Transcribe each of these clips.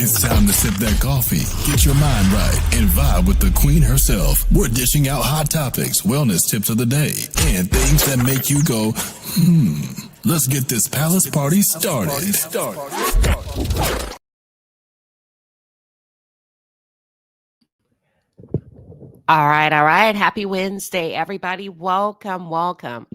It's time to sip that coffee, get your mind right, and vibe with the queen herself. We're dishing out hot topics, wellness tips of the day, and things that make you go, Let's get this palace party started. All right. Happy Wednesday, everybody. Welcome.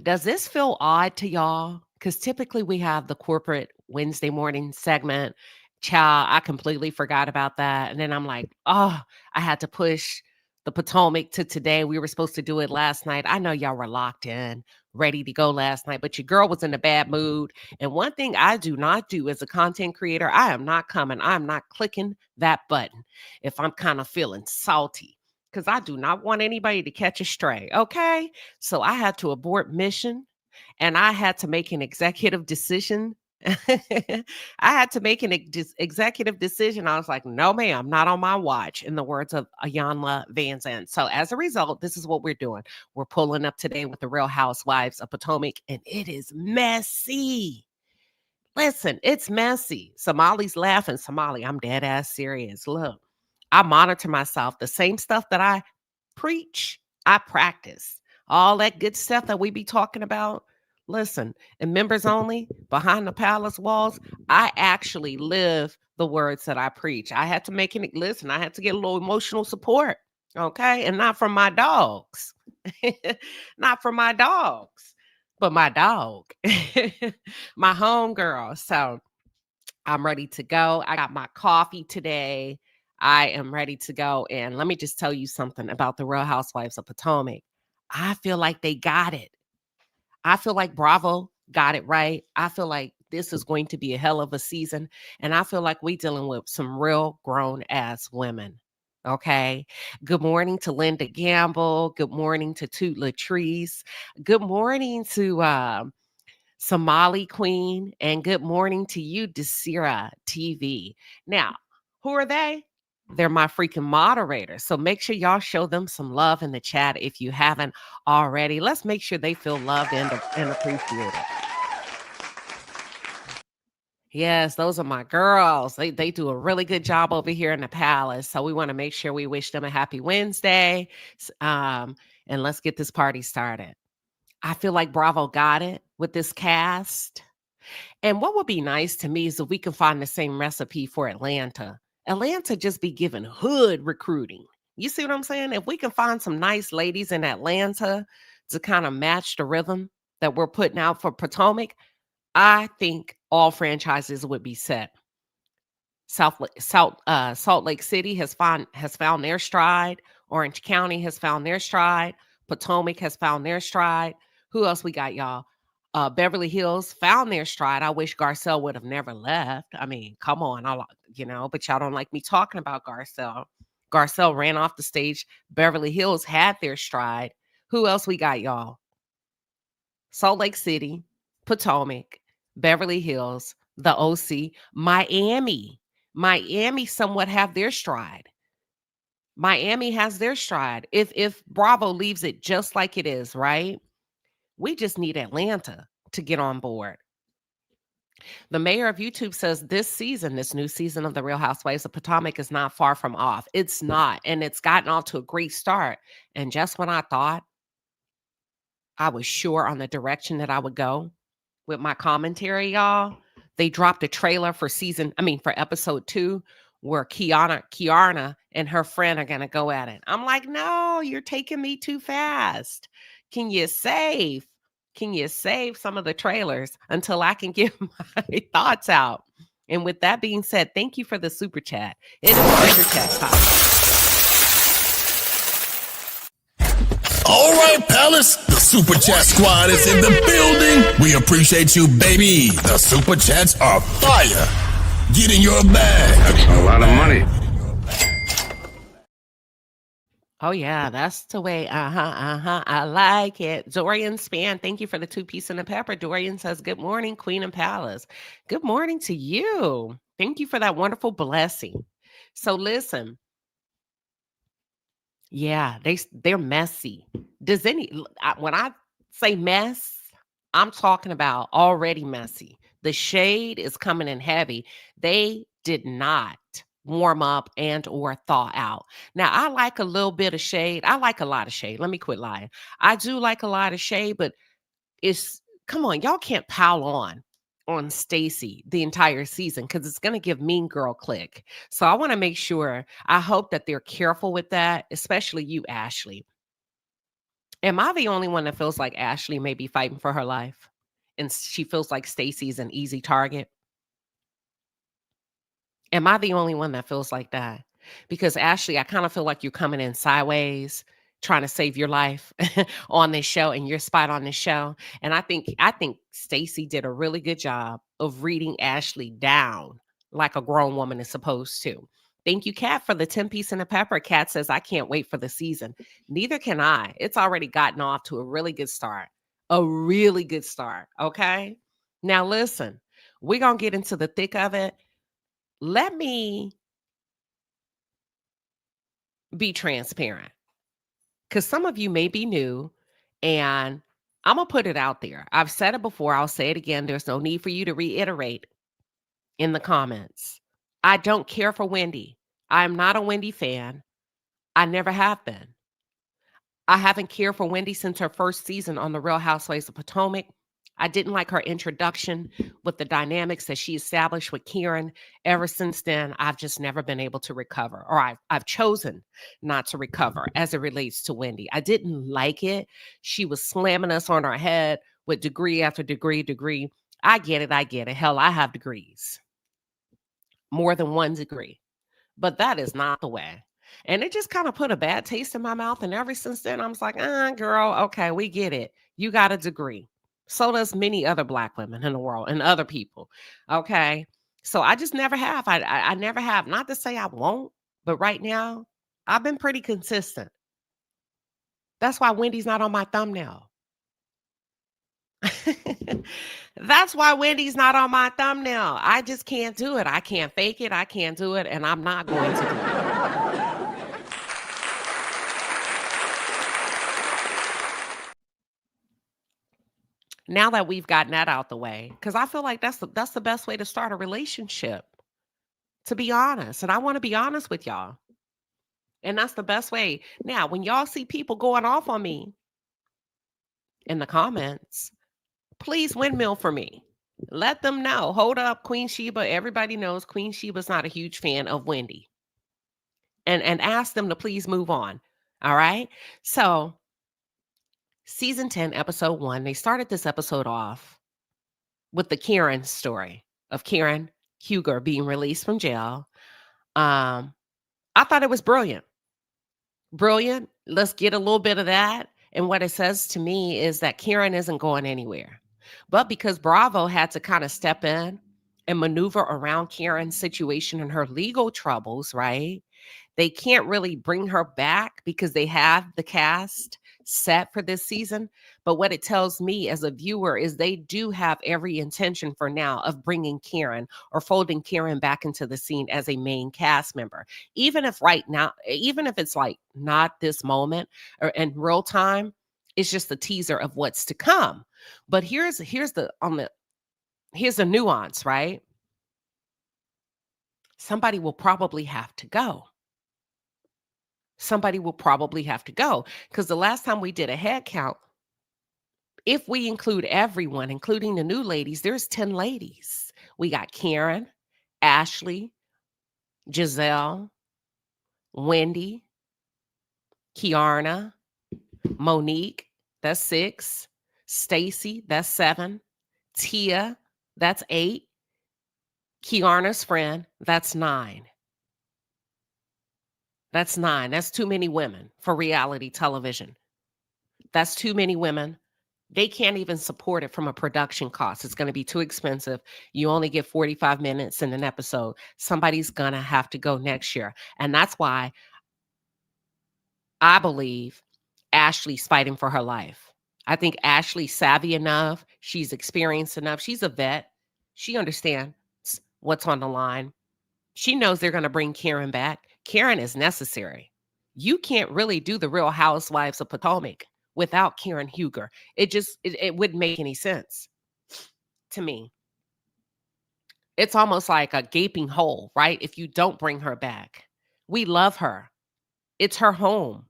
Does this feel odd to y'all? Because typically we have the corporate Wednesday morning segment. Child, I completely forgot about that. And then I'm like, I had to push the Potomac to today. We were supposed to do it last night. I know y'all were locked in, ready to go last night, but your girl was in a bad mood. And one thing I do not do as a content creator, I am not clicking that button if I'm kind of feeling salty, because I do not want anybody to catch a stray, okay? So I had to abort mission, and I had to make an executive decision. I had to make an executive decision. I was like, no, ma'am, not on my watch, in the words of Ayanla Van Zandt. So as a result, this is what we're doing. We're pulling up today with the Real Housewives of Potomac, and it is messy. Listen, it's messy. Somali's laughing. Somali, I'm dead ass serious. Look, I monitor myself. The same stuff that I preach, I practice. All that good stuff that we be talking about. Listen, and members only, behind the palace walls, I actually live the words that I preach. I had to make it, listen, I had to get a little emotional support, okay? And not from my dogs. Not from my dogs, but my dog, my homegirl. So I'm ready to go. I got my coffee today. I am ready to go. And let me just tell you something about the Real Housewives of Potomac. I feel like they got it. I feel like Bravo got it right. I feel like this is going to be a hell of a season. And I feel like we dealing with some real grown ass women. Okay. Good morning to Linda Gamble. Good morning to Toot Latrice. Good morning to Somali Queen. And good morning to you, Desira TV. Now, who are they? They're my freaking moderators. So make sure y'all show them some love in the chat if you haven't already. Let's make sure they feel loved and appreciated. Yes, those are my girls. They do a really good job over here in the palace. So we want to make sure we wish them a happy Wednesday. And let's get this party started. I feel like Bravo got it with this cast. And what would be nice to me is if we can find the same recipe for Atlanta. Atlanta just be giving hood recruiting. You see what I'm saying? If we can find some nice ladies in Atlanta to kind of match the rhythm that we're putting out for Potomac, I think all franchises would be set. Salt Lake City has found their stride. Orange County has found their stride. Potomac has found their stride. Who else we got, y'all? Beverly Hills found their stride. I wish Garcelle would have never left. I mean, come on, but y'all don't like me talking about Garcelle. Garcelle ran off the stage. Beverly Hills had their stride. Who else we got, y'all? Salt Lake City, Potomac, Beverly Hills, the OC, Miami. Miami somewhat have their stride. Miami has their stride. If Bravo leaves it just like it is, right? We just need Atlanta to get on board. The mayor of YouTube says this new season of The Real Housewives of Potomac is not far from off. It's not. And it's gotten off to a great start. And just when I thought I was sure on the direction that I would go with my commentary, y'all, they dropped a trailer for episode 2, where Kiana and her friend are going to go at it. I'm like, no, you're taking me too fast. Can you save some of the trailers until I can get my thoughts out? And with that being said, thank you for the super chat. It is super chat time. All right, Palace, the Super Chat Squad is in the building. We appreciate you, baby. The Super Chats are fire. Get in your bag. That's a lot of money. Oh, yeah, that's the way. I like it. Dorian Span, thank you for the 2-piece and a pepper. Dorian says, good morning, Queen and Palace. Good morning to you. Thank you for that wonderful blessing. So listen. Yeah, they're messy. When I say mess, I'm talking about already messy. The shade is coming in heavy. They did not warm up and or thaw out. Now, I like a little bit of shade. I like a lot of shade. Let me quit lying. I do like a lot of shade, but it's come on, y'all can't pile on Stacey the entire season because it's going to give Mean Girl click. So I want to make sure, I hope that they're careful with that, especially you, Ashley. Am I the only one that feels like Ashley may be fighting for her life and she feels like Stacey's an easy target? Am I the only one that feels like that? Because Ashley, I kind of feel like you're coming in sideways, trying to save your life on this show and your spot on this show. And I think Stacey did a really good job of reading Ashley down like a grown woman is supposed to. Thank you, Kat, for the 10 piece and a pepper. Kat says, I can't wait for the season. Neither can I. It's already gotten off to a really good start. A really good start. Okay. Now, listen, we're going to get into the thick of it. Let me be transparent because some of you may be new and I'm going to put it out there. I've said it before. I'll say it again. There's no need for you to reiterate in the comments. I don't care for Wendy. I'm not a Wendy fan. I never have been. I haven't cared for Wendy since her first season on The Real Housewives of Potomac. I didn't like her introduction with the dynamics that she established with Karen. Ever since then, I've just never been able to recover, or I've chosen not to recover as it relates to Wendy. I didn't like it. She was slamming us on our head with degree after degree. I get it. Hell, I have degrees, more than one degree. But that is not the way. And it just kind of put a bad taste in my mouth. And ever since then, I was like, girl, okay, we get it. You got a degree. So does many other Black women in the world and other people. Okay. So I just never have. I never have. Not to say I won't, but right now, I've been pretty consistent. That's why Wendy's not on my thumbnail. That's why Wendy's not on my thumbnail. I just can't do it. I can't fake it. I can't do it. And I'm not going to do it. Now that we've gotten that out the way, because I feel like that's the best way to start a relationship, to be honest. And I want to be honest with y'all. And that's the best way. Now, when y'all see people going off on me in the comments, please windmill for me. Let them know. Hold up, Queen Sheba. Everybody knows Queen Sheba's not a huge fan of Wendy. And ask them to please move on. All right. So season 10, episode 1, they started this episode off with the Karen story of Karen Huger being released from jail. I thought it was brilliant. Brilliant. Let's get a little bit of that. And what it says to me is that Karen isn't going anywhere. But because Bravo had to kind of step in and maneuver around Karen's situation and her legal troubles, right? They can't really bring her back because they have the cast set for this season. But what it tells me as a viewer is they do have every intention for now of bringing Karen or folding Karen back into the scene as a main cast member. Even if right now, even if it's like not this moment or in real time, it's just a teaser of what's to come. But here's the nuance, right? Somebody will probably have to go. Somebody will probably have to go because the last time we did a head count, if we include everyone, including the new ladies, there's 10 ladies. We got Karen, Ashley, Giselle, Wendy, Kiarna, Monique, that's 6, Stacey, that's 7, Tia, that's 8, Kiarna's friend, that's 9. That's 9. That's too many women for reality television. That's too many women. They can't even support it from a production cost. It's going to be too expensive. You only get 45 minutes in an episode. Somebody's going to have to go next year. And that's why I believe Ashley's fighting for her life. I think Ashley's savvy enough. She's experienced enough. She's a vet. She understands what's on the line. She knows they're going to bring Karen back. Karen is necessary. You can't really do the Real Housewives of Potomac without Karen Huger. It wouldn't make any sense to me. It's almost like a gaping hole, right? If you don't bring her back. We love her. It's her home.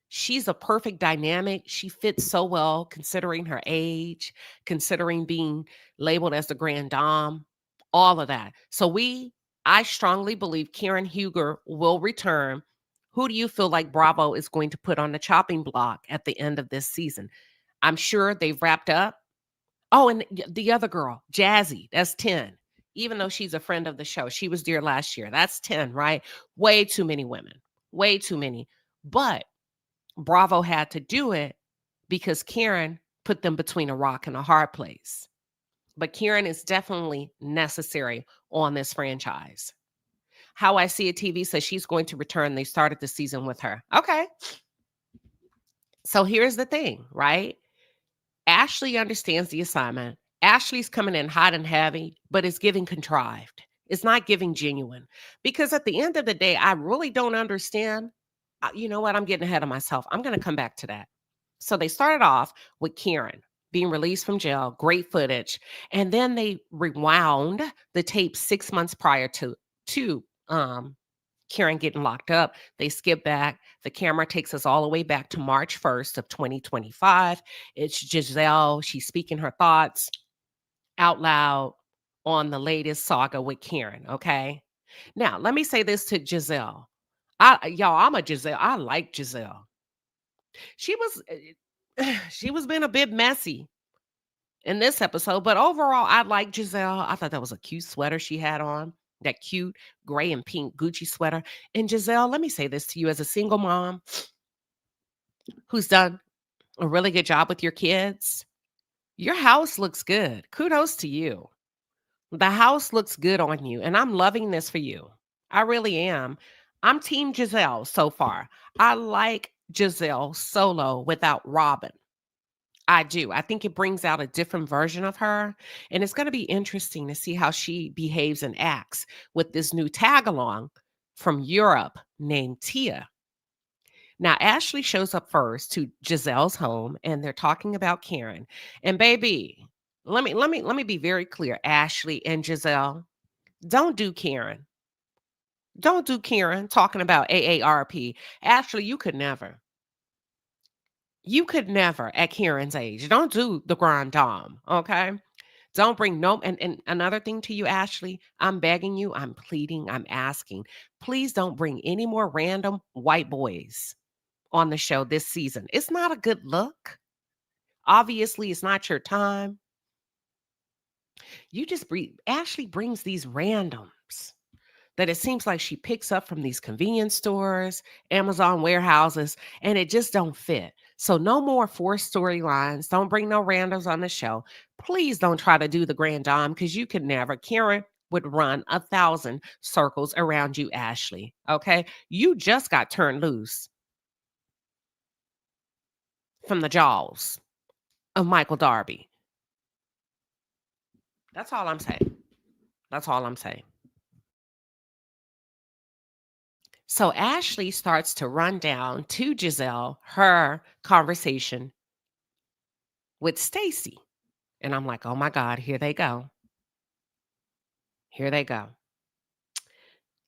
She's a perfect dynamic. She fits so well considering her age, considering being labeled as the grand dame, all of that. I strongly believe Karen Huger will return. Who do you feel like Bravo is going to put on the chopping block at the end of this season? I'm sure they've wrapped up. Oh, and the other girl, Jazzy, that's 10. Even though she's a friend of the show, she was there last year. That's 10, right? Way too many women. Way too many. But Bravo had to do it because Karen put them between a rock and a hard place. But Karen is definitely necessary on this franchise. How I See It TV says she's going to return. They started the season with her. Okay. So here's the thing, right? Ashley understands the assignment. Ashley's coming in hot and heavy, but it's giving contrived. It's not giving genuine. Because at the end of the day, I really don't understand. You know what? I'm getting ahead of myself. I'm going to come back to that. So they started off with Karen being released from jail, great footage, and then they rewound the tape 6 months prior to Karen getting locked up. They skip back. The camera takes us all the way back to March 1st of 2025. It's Giselle. She's speaking her thoughts out loud on the latest saga with Karen. Okay. Now, let me say this to Giselle. I'm a Giselle. I like Giselle. She was she was being a bit messy in this episode, but overall, I like Giselle. I thought that was a cute sweater she had on, that cute gray and pink Gucci sweater. And Giselle, let me say this to you as a single mom who's done a really good job with your kids. Your house looks good. Kudos to you. The house looks good on you, and I'm loving this for you. I really am. I'm Team Giselle so far. I like Giselle solo without Robin. I do. I think it brings out a different version of her. And it's going to be interesting to see how she behaves and acts with this new tag along from Europe named Tia. Now, Ashley shows up first to Giselle's home and they're talking about Karen. And baby, let me be very clear. Ashley and Giselle, don't do Karen. Don't do Karen talking about AARP. Ashley, you could never. You could never at Karen's age. Don't do the grand dame, okay? Don't bring no and another thing to you, Ashley, I'm begging you, I'm pleading, I'm asking. Please don't bring any more random white boys on the show this season. It's not a good look. Obviously, it's not your time. Ashley brings these randoms that it seems like she picks up from these convenience stores, Amazon warehouses, and it just don't fit. So no more forced storylines. Don't bring no randoms on the show. Please don't try to do the grand dame because you could never. Karen would run 1,000 circles around you, Ashley. Okay. You just got turned loose from the jaws of Michael Darby. That's all I'm saying. That's all I'm saying. So Ashley starts to run down to Giselle her conversation with Stacey. And I'm like, oh my God, here they go. Here they go.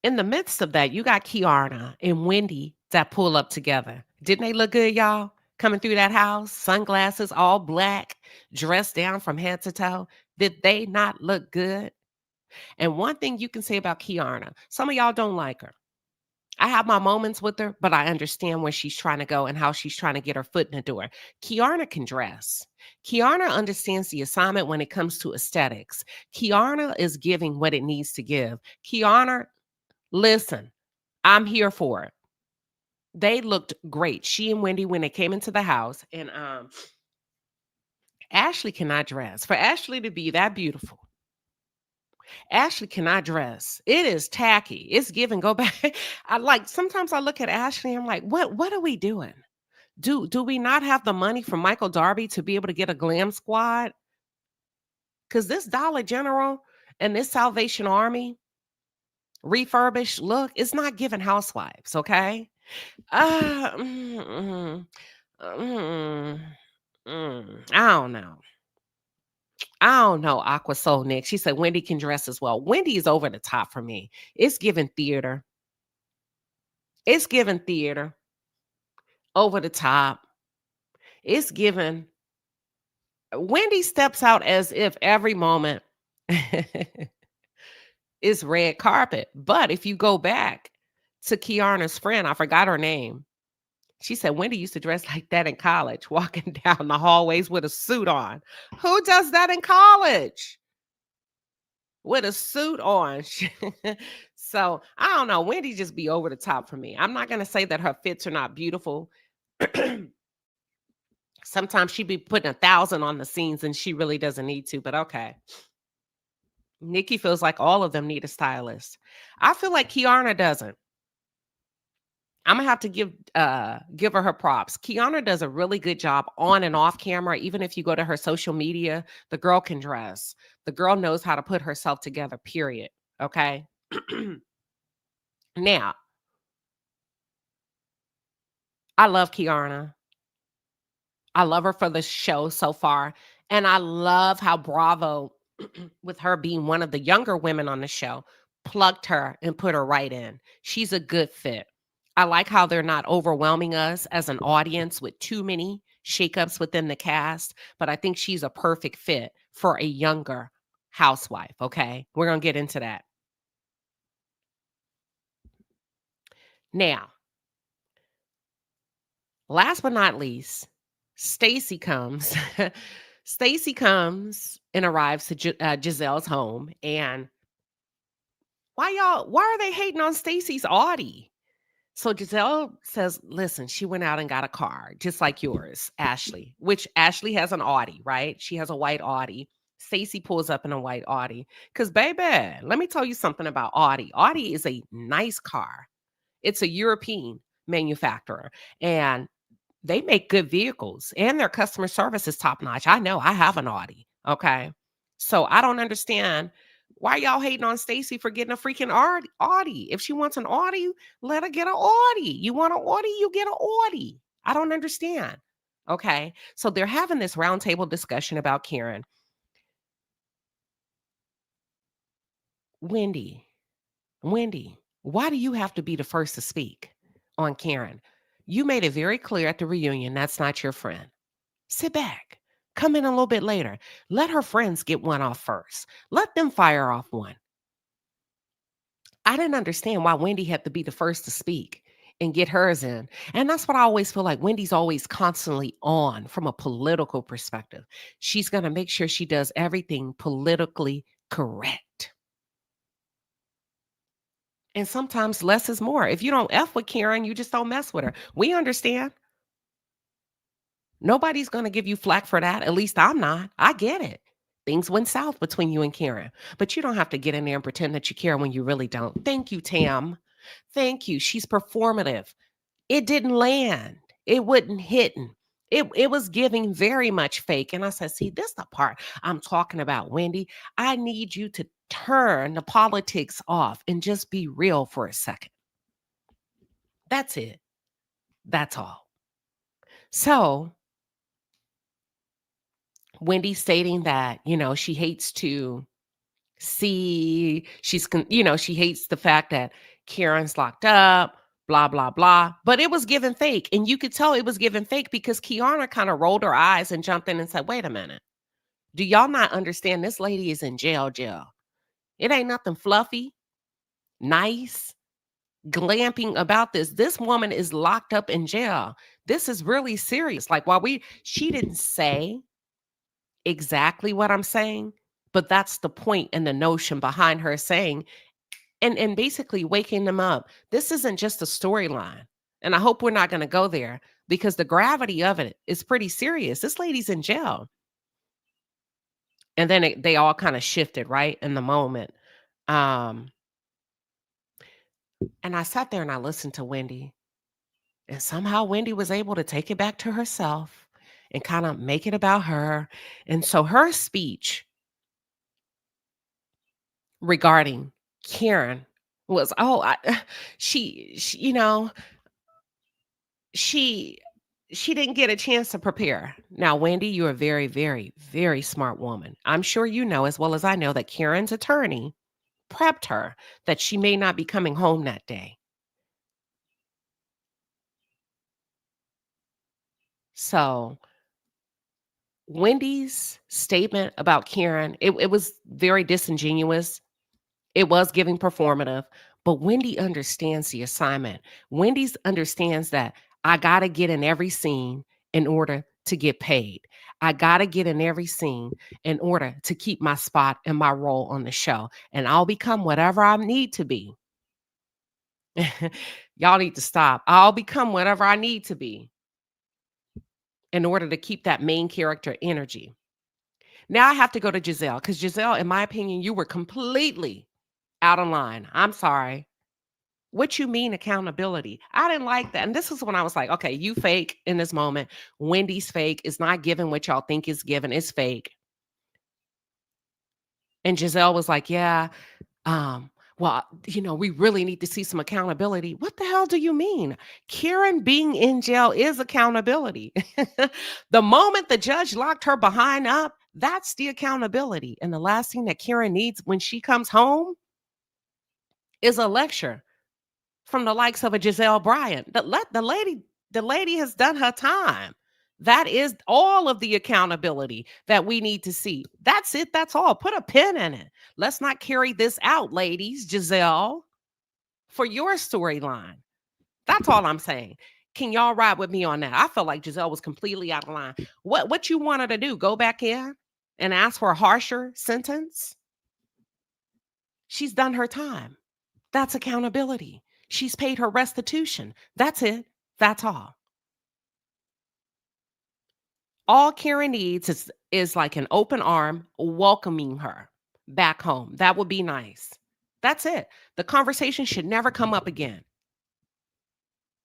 In the midst of that, you got Kiana and Wendy that pull up together. Didn't they look good, y'all? Coming through that house, sunglasses, all black, dressed down from head to toe. Did they not look good? And one thing you can say about Kiana, some of y'all don't like her. I have my moments with her, but I understand where she's trying to go and how she's trying to get her foot in the door. Kiana can dress. Kiana understands the assignment when it comes to aesthetics. Kiana is giving what it needs to give. Kiana, listen, I'm here for it. They looked great. She and Wendy, when they came into the house, and Ashley cannot dress. For Ashley to be that beautiful, Ashley cannot dress. It is tacky. It's give and go back. Sometimes I look at Ashley, I'm like, what are we doing? Do we not have the money for Michael Darby to be able to get a glam squad? Because this Dollar General and this Salvation Army refurbished look, it's not giving housewives, okay? Uh, mm, mm, mm, I don't know. I don't know, Aqua Soul Nick. She said Wendy can dress as well. Wendy is over the top for me. It's given theater. It's given theater. Over the top. It's given. Wendy steps out as if every moment is red carpet. But if you go back to Kiana's friend, I forgot her name. She said Wendy used to dress like that in college, walking down the hallways with a suit on. Who does that in college? With a suit on. So I don't know. Wendy just be over the top for me. I'm not going to say that her fits are not beautiful. Sometimes she be putting 1,000 on the scenes and she really doesn't need to, but okay. Nikki feels like all of them need a stylist. I feel like Kiana doesn't. I'm gonna have to give her props. Kiana does a really good job on and off camera. Even if you go to her social media, the girl can dress. The girl knows how to put herself together, period. Okay. Now, I love Kiana. I love her for the show so far. And I love how Bravo, with her being one of the younger women on the show, plugged her and put her right in. She's a good fit. I like how they're not overwhelming us as an audience with too many shakeups within the cast, but I think she's a perfect fit for a younger housewife. Okay. We're going to get into that. Now, last but not least, Stacey comes. Stacey comes and arrives to Giselle's home. And why are they hating on Stacey's Audi? So Giselle says, listen, she went out and got a car, just like yours, Ashley, which Ashley has an Audi, right? She has a white Audi. Stacey pulls up in a white Audi. Because, baby, let me tell you something about Audi. Audi is a nice car. It's a European manufacturer. And they make good vehicles and their customer service is top notch. I know I have an Audi. Okay. So I don't understand why y'all hating on Stacey for getting a freaking Audi. If she wants an Audi, let her get an Audi. You want an Audi, you get an Audi. I don't understand. Okay. So they're having this roundtable discussion about Karen. Wendy, why do you have to be the first to speak on Karen? You made it very clear at the reunion that's not your friend. Sit back. Come in a little bit later. Let her friends get one off first. Let them fire off one. I didn't understand why Wendy had to be the first to speak and get hers in. And that's what I always feel like. Wendy's always constantly on from a political perspective. She's going to make sure she does everything politically correct. And sometimes less is more. If you don't F with Karen, you just don't mess with her. We understand. Nobody's going to give you flack for that. At least I'm not. I get it. Things went south between you and Karen, but you don't have to get in there and pretend that you care when you really don't. Thank you, Tam. Thank you. She's performative. It didn't land. It wasn't hitting. It was giving very much fake. And I said, see, this is the part I'm talking about, Wendy. I need you to turn the politics off and just be real for a second. That's it. That's all. So Wendy stating that, she hates to see, she hates the fact that Karen's locked up, blah, blah, blah. But it was given fake. And you could tell it was given fake because Kiana kind of rolled her eyes and jumped in and said, wait a minute. Do y'all not understand this lady is in jail? It ain't nothing fluffy, nice, glamping about this. This woman is locked up in jail. This is really serious. Like she didn't say exactly what I'm saying, but that's the point and the notion behind her saying and basically waking them up. This isn't just a storyline. And I hope we're not going to go there because the gravity of it is pretty serious. This lady's in jail. And then they all kind of shifted right in the moment. And I sat there and I listened to Wendy. And somehow Wendy was able to take it back to herself and kind of make it about her. And so her speech regarding Karen was, she she didn't get a chance to prepare. Now, Wendy, you're a very, very, very smart woman. I'm sure you know as well as I know that Karen's attorney prepped her that she may not be coming home that day. So Wendy's statement about Karen, it was very disingenuous. It was giving performative, but Wendy understands the assignment. Wendy's understands that I got to get in every scene in order to get paid. I got to get in every scene in order to keep my spot and my role on the show. And I'll become whatever I need to be. Y'all need to stop. I'll become whatever I need to be in order to keep that main character energy. Now I have to go to Giselle because Giselle, in my opinion, you were completely out of line. I'm sorry. What you mean accountability? I didn't like that. And this is when I was like, okay, you fake in this moment. Wendy's fake. It's not giving what y'all think is given. It's fake. And Giselle was like, yeah, well, we really need to see some accountability. What the hell do you mean? Karen being in jail is accountability. The moment the judge locked her behind up, that's the accountability. And the last thing that Karen needs when she comes home is a lecture from the likes of a Giselle Bryant. The lady has done her time. That is all of the accountability that we need to see. That's it. That's all. Put a pin in it. Let's not carry this out, ladies. Giselle, for your storyline. That's all I'm saying. Can y'all ride with me on that? I felt like Giselle was completely out of line. What you want her to do? Go back in and ask for a harsher sentence? She's done her time. That's accountability. She's paid her restitution. That's it. That's all. All Karen needs is like an open arm welcoming her back home. That would be nice. That's it. The conversation should never come up again.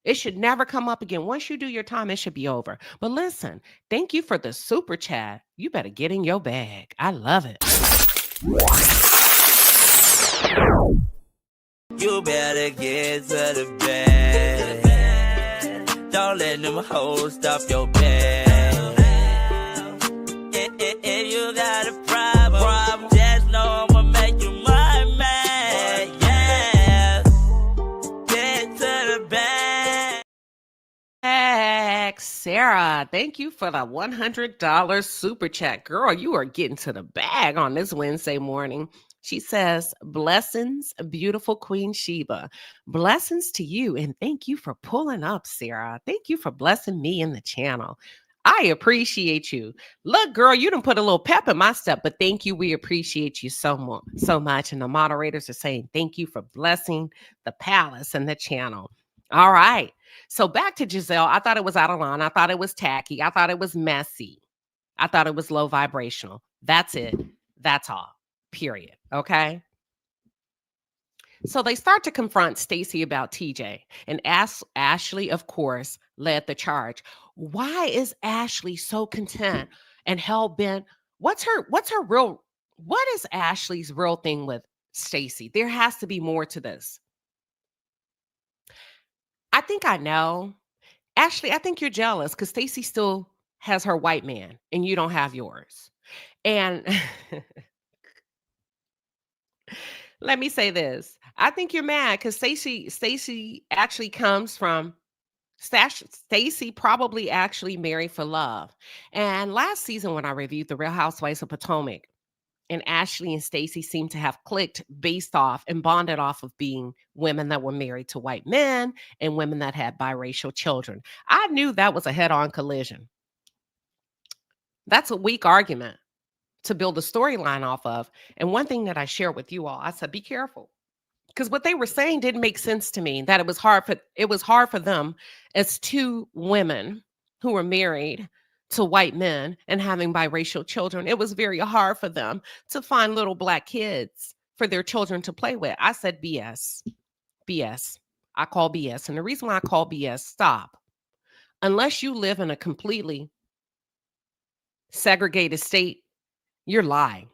It should never come up again. Once you do your time, it should be over. But listen, thank you for the super chat. You better get in your bag. I love it. You better get to the bed. Don't let them hoes stop your bed. If you got a problem, just know I'ma make you my man. Yeah, get to the bed. Sarah, thank you for the $100 super chat. Girl, you are getting to the bag on this Wednesday morning. She says, blessings, beautiful Queen Sheba. Blessings to you. And thank you for pulling up, Sarah. Thank you for blessing me in the channel. I appreciate you. Look, girl, you done put a little pep in my step, but thank you. We appreciate you so much. And the moderators are saying, thank you for blessing the palace and the channel. All right. So back to Giselle. I thought it was out of line. I thought it was tacky. I thought it was messy. I thought it was low vibrational. That's it. That's all. Period. Okay. So they start to confront Stacey about TJ, and Ashley, of course, led the charge. Why is Ashley so content and hell bent? What is Ashley's real thing with Stacey? There has to be more to this. I think I know. Ashley, I think you're jealous because Stacey still has her white man and you don't have yours. And let me say this. I think you're mad because Stacey actually comes from Stacey probably actually married for love. And last season when I reviewed the Real Housewives of Potomac, and Ashley and Stacey seemed to have clicked based off and bonded off of being women that were married to white men and women that had biracial children. I knew that was a head-on collision. That's a weak argument to build a storyline off of. And one thing that I share with you all, I said, be careful. Because what they were saying didn't make sense to me, that it was hard for them as two women who were married to white men and having biracial children. It was very hard for them to find little Black kids for their children to play with. I said BS. BS. I call BS. And the reason why I call BS, stop. Unless you live in a completely segregated state, you're lying.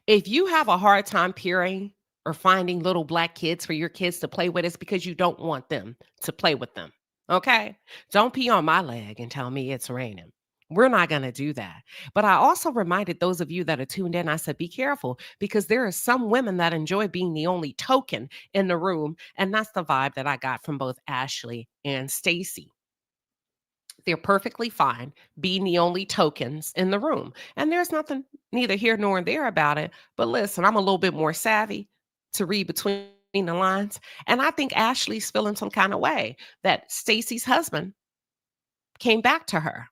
If you have a hard time pairing or finding little Black kids for your kids to play with, it's because you don't want them to play with them. Okay. Don't pee on my leg and tell me it's raining. We're not going to do that. But I also reminded those of you that are tuned in, I said, be careful because there are some women that enjoy being the only token in the room. And that's the vibe that I got from both Ashley and Stacey. They're perfectly fine being the only tokens in the room. And there's nothing neither here nor there about it. But listen, I'm a little bit more savvy to read between the lines. And I think Ashley's feeling some kind of way that Stacey's husband came back to her.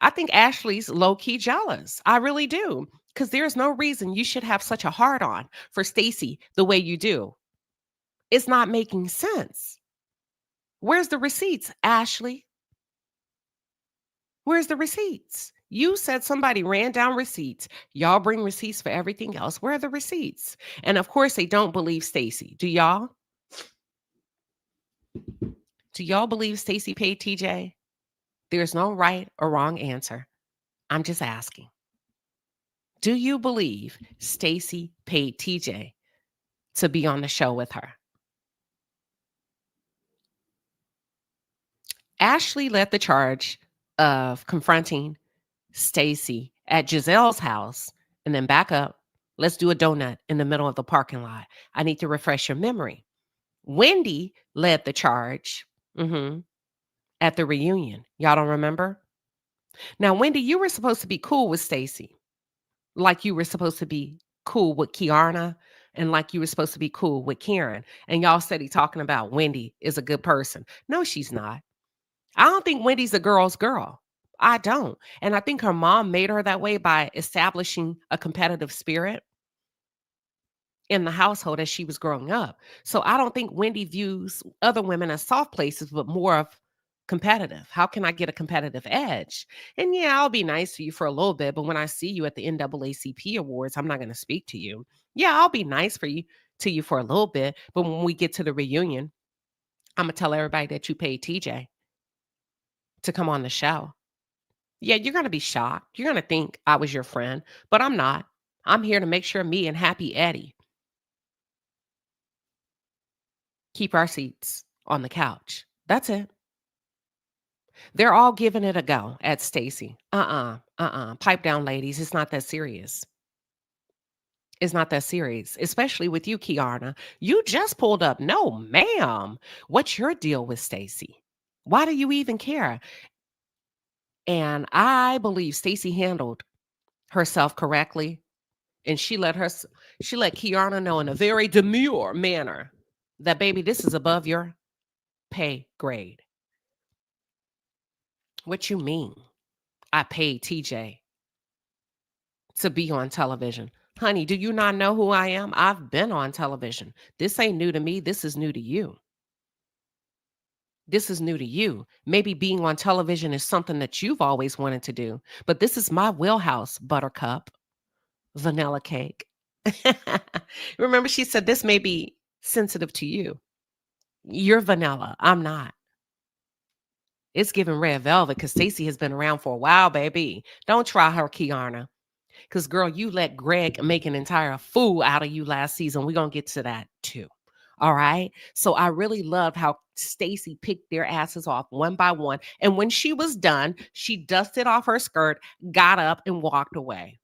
I think Ashley's low key jealous. I really do. Because there's no reason you should have such a hard on for Stacey the way you do. It's not making sense. Where's the receipts, Ashley? Where's the receipts? You said somebody ran down receipts. Y'all bring receipts for everything else. Where are the receipts? And of course, they don't believe Stacey. Do y'all? Do y'all believe Stacey paid TJ? There's no right or wrong answer. I'm just asking. Do you believe Stacey paid TJ to be on the show with her? Ashley led the charge of confronting Stacey at Giselle's house and then back up. Let's do a donut in the middle of the parking lot. I need to refresh your memory. Wendy led the charge at the reunion. Y'all don't remember? Now, Wendy, you were supposed to be cool with Stacey, like you were supposed to be cool with Kiana, and like you were supposed to be cool with Karen. And y'all steady talking about Wendy is a good person. No, she's not. I don't think Wendy's a girl's girl. I don't. And I think her mom made her that way by establishing a competitive spirit in the household as she was growing up. So I don't think Wendy views other women as soft places, but more of competitive. How can I get a competitive edge? And yeah, I'll be nice to you for a little bit, but when I see you at the NAACP awards, I'm not going to speak to you. Yeah, I'll be nice to you for a little bit, but when we get to the reunion, I'm going to tell everybody that you paid TJ to come on the show. Yeah, you're going to be shocked. You're going to think I was your friend, but I'm not. I'm here to make sure me and Happy Eddie keep our seats on the couch. That's it. They're all giving it a go at Stacey. Pipe down, ladies. It's not that serious. It's not that serious, especially with you, Kiana. You just pulled up. No, ma'am. What's your deal with Stacey? Why do you even care? And I believe Stacey handled herself correctly, and she let Kiana know in a very demure manner that, baby, this is above your pay grade. What you mean? I paid TJ to be on television. Honey, do you not know who I am? I've been on television. This ain't new to me. This is new to you. This is new to you. Maybe being on television is something that you've always wanted to do, but this is my wheelhouse, buttercup, vanilla cake. Remember, she said this may be sensitive to you. You're vanilla. I'm not. It's giving red velvet because Stacey has been around for a while, baby. Don't try her, Kiana. Because, girl, you let Greg make an entire fool out of you last season. We're going to get to that, too. All right? So I really loved how Stacey picked their asses off one by one. And when she was done, she dusted off her skirt, got up, and walked away.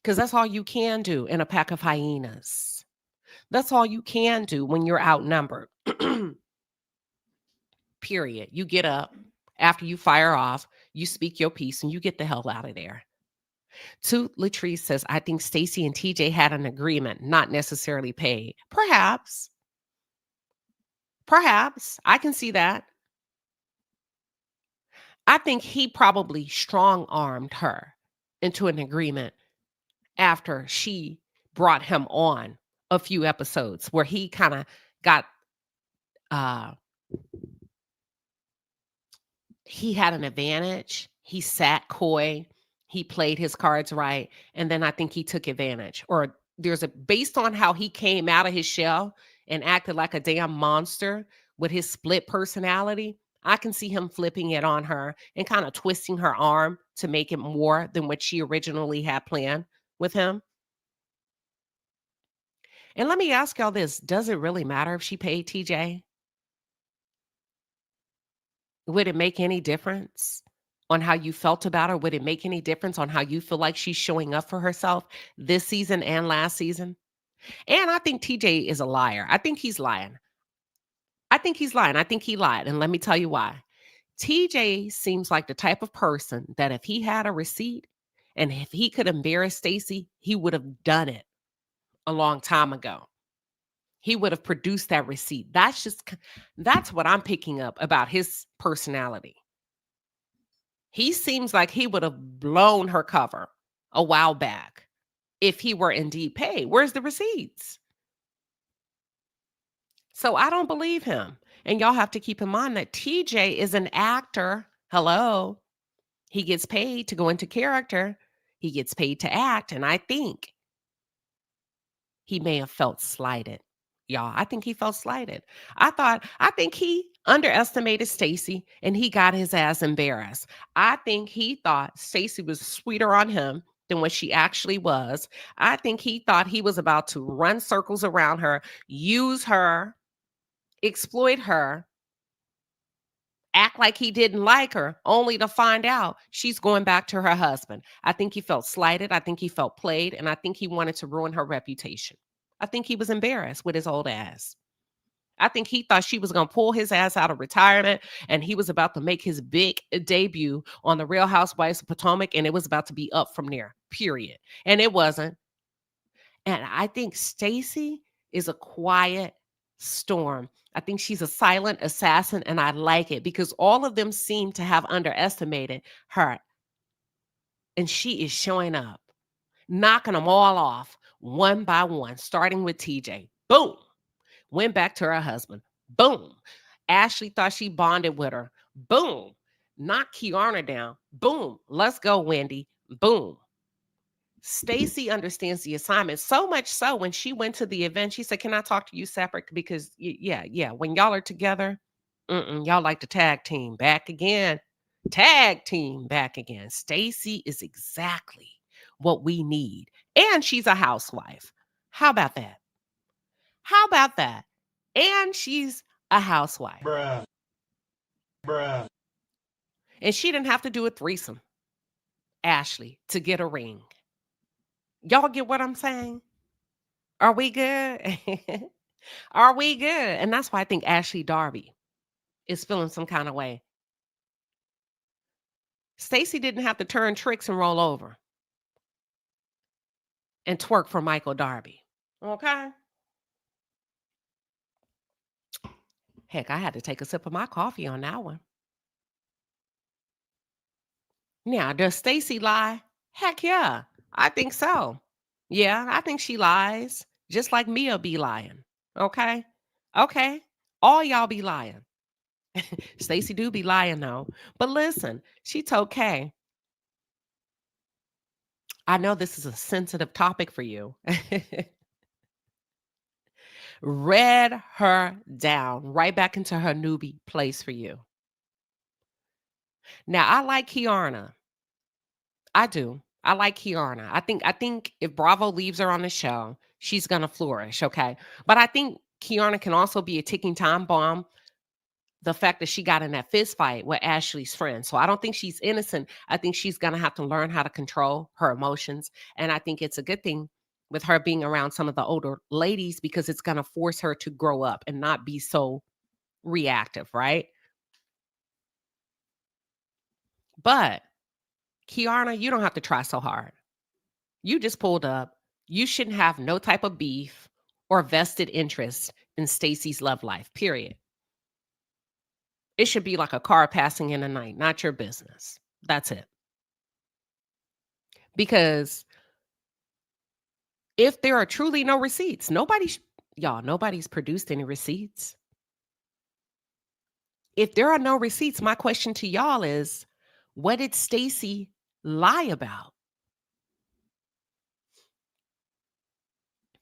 Because that's all you can do in a pack of hyenas. That's all you can do when you're outnumbered. Period. You get up after you fire off, you speak your piece, and you get the hell out of there. To Latrice says, I think Stacey and TJ had an agreement, not necessarily paid. Perhaps. I can see that. I think he probably strong-armed her into an agreement after she brought him on a few episodes where he kind of got he had an advantage. He sat coy. He played his cards right. And then I think he took advantage. Or based on how he came out of his shell and acted like a damn monster with his split personality, I can see him flipping it on her and kind of twisting her arm to make it more than what she originally had planned with him. And let me ask y'all this. Does it really matter if she paid TJ? Would it make any difference on how you felt about her? Would it make any difference on how you feel like she's showing up for herself this season and last season? And I think TJ is a liar. I think he's lying. I think he's lying. I think he lied. And let me tell you why. TJ seems like the type of person that if he had a receipt and if he could embarrass Stacey, he would have done it a long time ago. He would have produced that receipt. That's what I'm picking up about his personality. He seems like he would have blown her cover a while back if he were indeed paid. Where's the receipts? So I don't believe him. And y'all have to keep in mind that TJ is an actor. Hello. He gets paid to go into character. He gets paid to act. And I think he may have felt slighted. Y'all, I think he felt slighted. I think he underestimated Stacey and he got his ass embarrassed. I think he thought Stacey was sweeter on him than what she actually was. I think he thought he was about to run circles around her, use her, exploit her, act like he didn't like her, only to find out she's going back to her husband. I think he felt slighted. I think he felt played. And I think he wanted to ruin her reputation. I think he was embarrassed with his old ass. I think he thought she was going to pull his ass out of retirement and he was about to make his big debut on the Real Housewives of Potomac and it was about to be up from there, period. And it wasn't. And I think Stacey is a quiet storm. I think she's a silent assassin and I like it because all of them seem to have underestimated her. And she is showing up, knocking them all off one by one, starting with TJ. Boom. Went back to her husband. Boom. Ashley thought she bonded with her. Boom. Knocked Kiana down. Boom. Let's go, Wendy. Boom. Stacey understands the assignment so much so when she went to the event, she said, can I talk to you separate? Because yeah, when y'all are together, y'all like to tag team back again. Tag team back again. Stacey is exactly what we need. And she's a housewife. How about that? How about that? And she's a housewife. Bruh. And she didn't have to do a threesome, Ashley, to get a ring. Y'all get what I'm saying? Are we good? Are we good? And that's why I think Ashley Darby is feeling some kind of way. Stacey didn't have to turn tricks and roll over and twerk for Michael Darby. Okay? Heck, I had to take a sip of my coffee on that one. Now, does Stacey lie? Heck yeah, I think so. Yeah, I think she lies, just like Mia be lying. Okay? Okay. All y'all be lying. Stacey do be lying though. But listen, she told Kay, I know this is a sensitive topic for you. Read her down right back into her newbie place for you. Now, I like Kiana. I do. I like Kiana. I think if Bravo leaves her on the show, she's gonna flourish. Okay. But I think Kiana can also be a ticking time bomb. The fact that she got in that fist fight with Ashley's friend. So I don't think she's innocent. I think she's gonna have to learn how to control her emotions. And I think it's a good thing with her being around some of the older ladies because it's gonna force her to grow up and not be so reactive, right? But Kiana, you don't have to try so hard. You just pulled up. You shouldn't have no type of beef or vested interest in Stacey's love life, period. It should be like a car passing in the night, not your business. That's it. Because if there are truly no receipts, nobody's produced any receipts. If there are no receipts, my question to y'all is, what did Stacey lie about?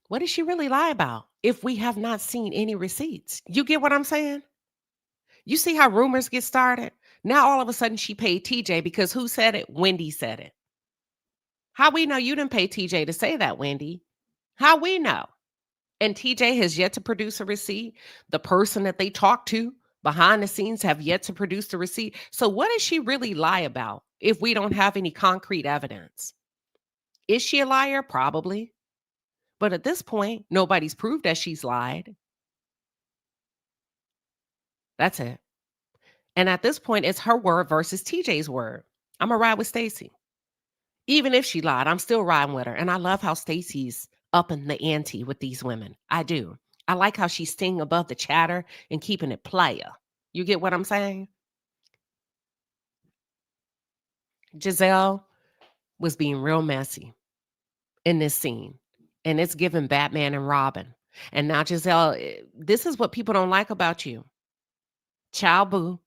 What did she really lie about if we have not seen any receipts? You get what I'm saying? You see how rumors get started? Now all of a sudden she paid TJ because who said it? Wendy said it. How we know you didn't pay TJ to say that, Wendy? How we know? And TJ has yet to produce a receipt. The person that they talked to behind the scenes have yet to produce the receipt. So what does she really lie about if we don't have any concrete evidence? Is she a liar? Probably. But at this point, nobody's proved that she's lied. That's it. And at this point, it's her word versus TJ's word. I'm going to ride with Stacey. Even if she lied, I'm still riding with her. And I love how Stacey's upping the ante with these women. I do. I like how she's staying above the chatter and keeping it player. You get what I'm saying? Giselle was being real messy in this scene. And it's giving Batman and Robin. And now, Giselle, this is what people don't like about you. Child boo.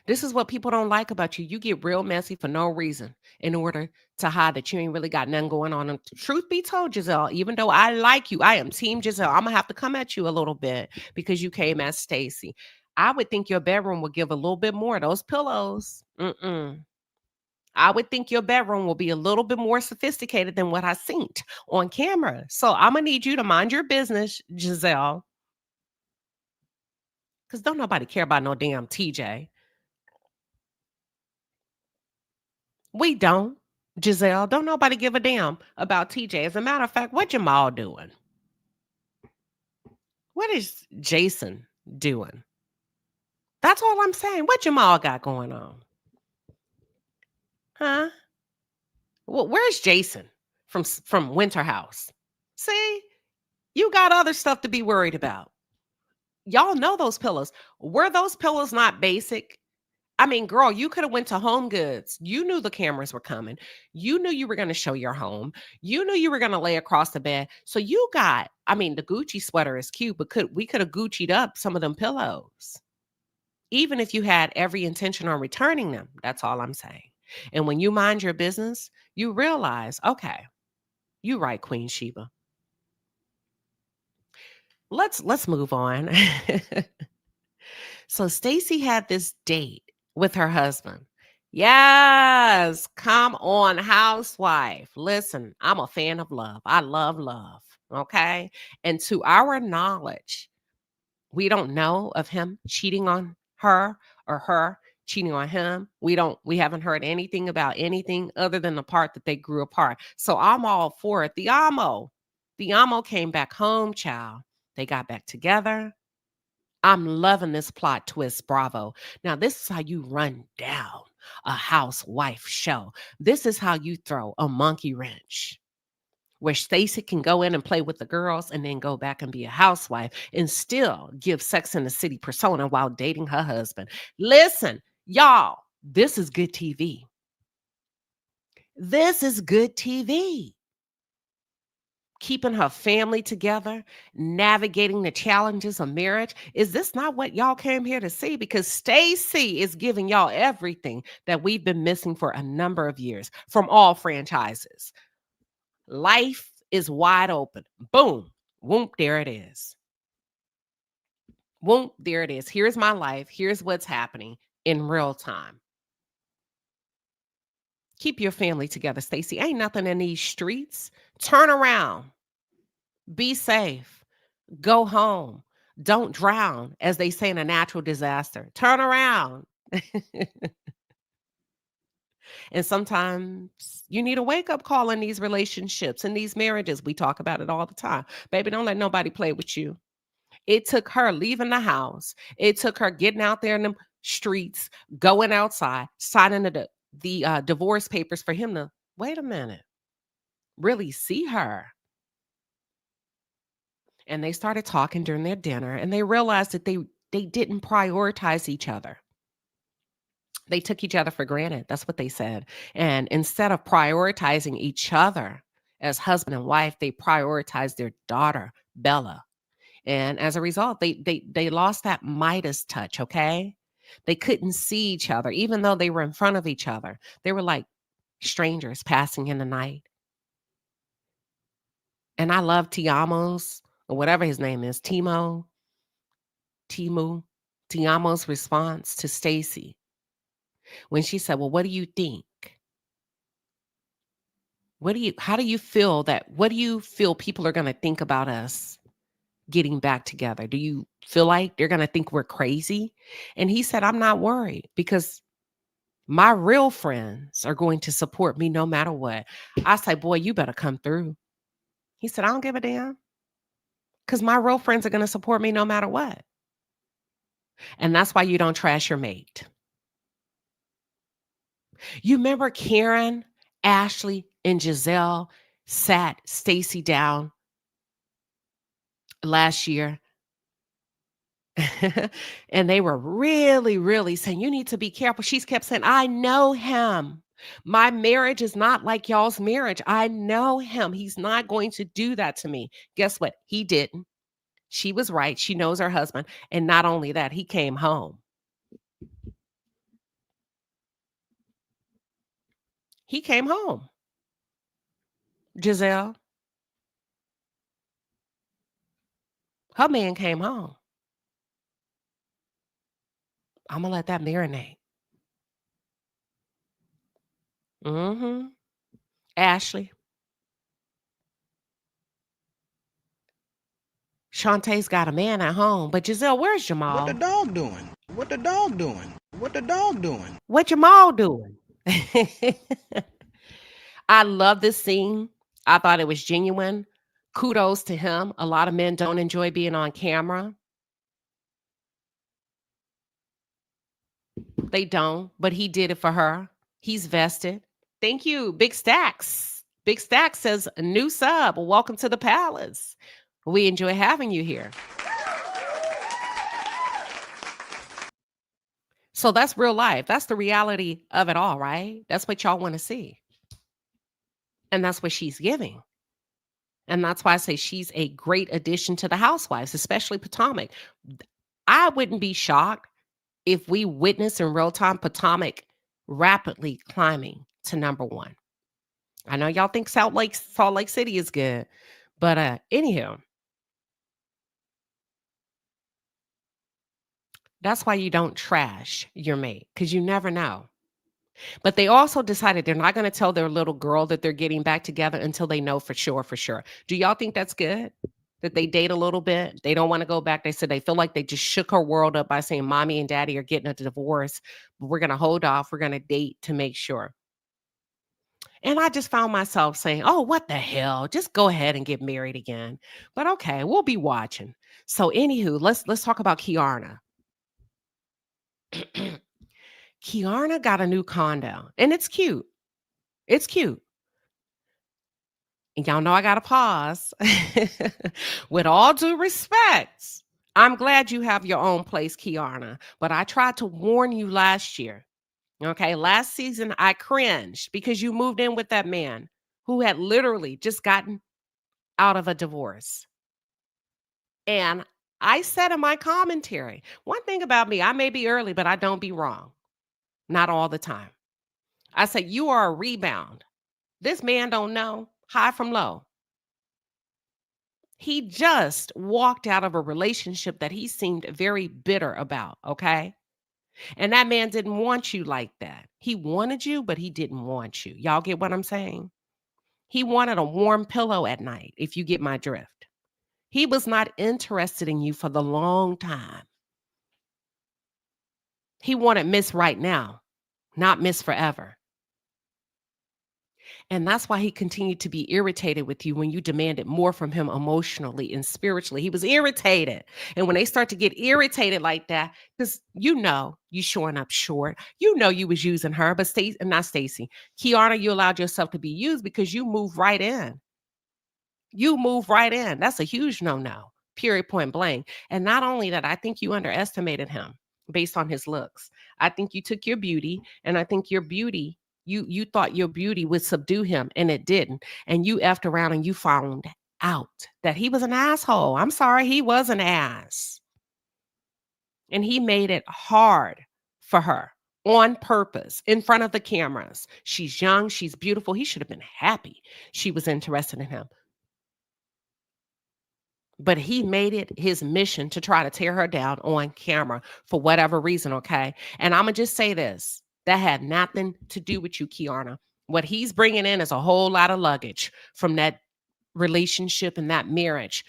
This is what people don't like about you. You get real messy for no reason in order to hide that you ain't really got nothing going on. And truth be told, Giselle, even though I like you, I am Team Giselle. I'm going to have to come at you a little bit because you came at Stacey. I would think your bedroom will give a little bit more of those pillows. I would think your bedroom will be a little bit more sophisticated than what I seen on camera. So I'm going to need you to mind your business, Giselle. Because don't nobody care about no damn TJ. We don't, Giselle. Don't nobody give a damn about TJ. As a matter of fact, what Jamal doing? What is Jason doing? That's all I'm saying. What Jamal got going on? Huh? Well, where's Jason from Winter House? See, you got other stuff to be worried about. Y'all know those pillows. Were those pillows not basic? I mean, girl, you could have went to Home Goods. You knew the cameras were coming. You knew you were going to show your home. You knew you were going to lay across the bed. So you got, I mean, the Gucci sweater is cute, but we could have Gucci'd up some of them pillows. Even if you had every intention on returning them, that's all I'm saying. And when you mind your business, you realize, okay, you right, Queen Sheba. Let's move on. So Stacey had this date with her husband. Yes, come on, housewife. Listen, I'm a fan of love. I love love. Okay. And to our knowledge, we don't know of him cheating on her or her cheating on him. We haven't heard anything about anything other than the part that they grew apart. So I'm all for it. The Amo came back home, child. They got back together. I'm loving this plot twist, bravo. Now, this is how you run down a housewife show. This is how you throw a monkey wrench where Stacey can go in and play with the girls and then go back and be a housewife and still give Sex in the City persona while dating her husband. Listen, y'all, this is good TV. This is good TV. Keeping her family together, navigating the challenges of marriage. Is this not what y'all came here to see? Because Stacey is giving y'all everything that we've been missing for a number of years from all franchises. Life is wide open. Boom. Whoop, there it is. Whoop, there it is. Here's my life. Here's what's happening in real time. Keep your family together, Stacey. Ain't nothing in these streets. Turn around. Be safe. Go home. Don't drown, as they say in a natural disaster. Turn around. And sometimes you need a wake-up call in these relationships, in these marriages. We talk about it all the time. Baby, don't let nobody play with you. It took her leaving the house. It took her getting out there in the streets, going outside, signing the divorce papers for him to, wait a minute, really see her. And they started talking during their dinner, and they realized that they didn't prioritize each other. They took each other for granted. That's what they said. And instead of prioritizing each other as husband and wife, they prioritized their daughter, Bella. And as a result, they lost that Midas touch, okay? They couldn't see each other, even though they were in front of each other. They were like strangers passing in the night. And I love Tiamo's, or whatever his name is, Tiamo's response to Stacey when she said, well, what do you think? How do you feel people are going to think about us getting back together? Do you feel like they're going to think we're crazy? And he said, I'm not worried because my real friends are going to support me no matter what. I say, boy, you better come through. He said, I don't give a damn because my real friends are going to support me no matter what. And that's why you don't trash your mate. You remember Karen, Ashley, and Giselle sat Stacey down last year and they were really, really saying, you need to be careful. She's kept saying, I know him. My marriage is not like y'all's marriage. I know him. He's not going to do that to me. Guess what? He didn't. She was right. She knows her husband. And not only that, he came home. He came home. Giselle, her man came home. I'm going to let that marinate. Mm-hmm. Ashley. Shantae's got a man at home. But Giselle, where's Jamal? What the dog doing? What the dog doing? What the dog doing? What Jamal doing? I love this scene. I thought it was genuine. Kudos to him. A lot of men don't enjoy being on camera. They don't, but he did it for her. He's vested. Thank you, Big Stacks. Big Stacks says, new sub. Welcome to the palace. We enjoy having you here. So that's real life. That's the reality of it all, right? That's what y'all want to see. And that's what she's giving. And that's why I say she's a great addition to the Housewives, especially Potomac. I wouldn't be shocked if we witness in real time Potomac rapidly climbing to number one. I know y'all think Salt Lake City is good, but anyhow, that's why you don't trash your mate, because you never know. But they also decided they're not going to tell their little girl that they're getting back together until they know for sure, for sure. Do y'all think that's good? That they date a little bit? They don't want to go back. They said they feel like they just shook her world up by saying mommy and daddy are getting a divorce. But we're going to hold off. We're going to date to make sure. And I just found myself saying, oh, what the hell? Just go ahead and get married again. But okay, we'll be watching. So anywho, let's talk about Kiarna. Kiarna got a new condo, and it's cute. It's cute. And y'all know I got to pause. With all due respect, I'm glad you have your own place, Kiarna. But I tried to warn you last year. Okay, last season I cringed because you moved in with that man who had literally just gotten out of a divorce. And I said in my commentary, one thing about me, I may be early, but I don't be wrong. Not all the time. I said, you are a rebound. This man don't know high from low. He just walked out of a relationship that he seemed very bitter about, okay? And that man didn't want you like that. He wanted you, but he didn't want you. Y'all get what I'm saying? He wanted a warm pillow at night, if you get my drift. He was not interested in you for the long time. He wanted Miss Right Now, not Miss Forever. And that's why he continued to be irritated with you when you demanded more from him emotionally and spiritually. He was irritated. And when they start to get irritated like that, because you know you showing up short, you know you was using her, but not Stacey. Kiarna, you allowed yourself to be used because you move right in. You move right in. That's a huge no-no, period, point blank. And not only that, I think you underestimated him based on his looks. I think you took your beauty, and I think your beauty, you thought your beauty would subdue him, and it didn't. And you effed around and you found out that he was an asshole. I'm sorry, he was an ass. And he made it hard for her on purpose in front of the cameras. She's young, she's beautiful. He should have been happy she was interested in him. But he made it his mission to try to tear her down on camera for whatever reason, okay? And I'm going to just say this. That had nothing to do with you, Kiarna. What he's bringing in is a whole lot of luggage from that relationship and that marriage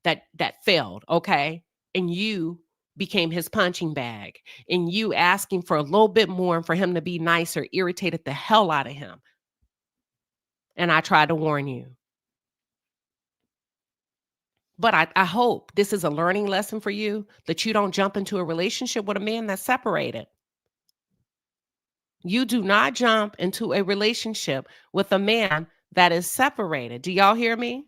that failed, okay? And you became his punching bag, and you asking for a little bit more and for him to be nicer irritated the hell out of him. And I tried to warn you. But I hope this is a learning lesson for you, that you don't jump into a relationship with a man that's separated. You do not jump into a relationship with a man that is separated. Do y'all hear me?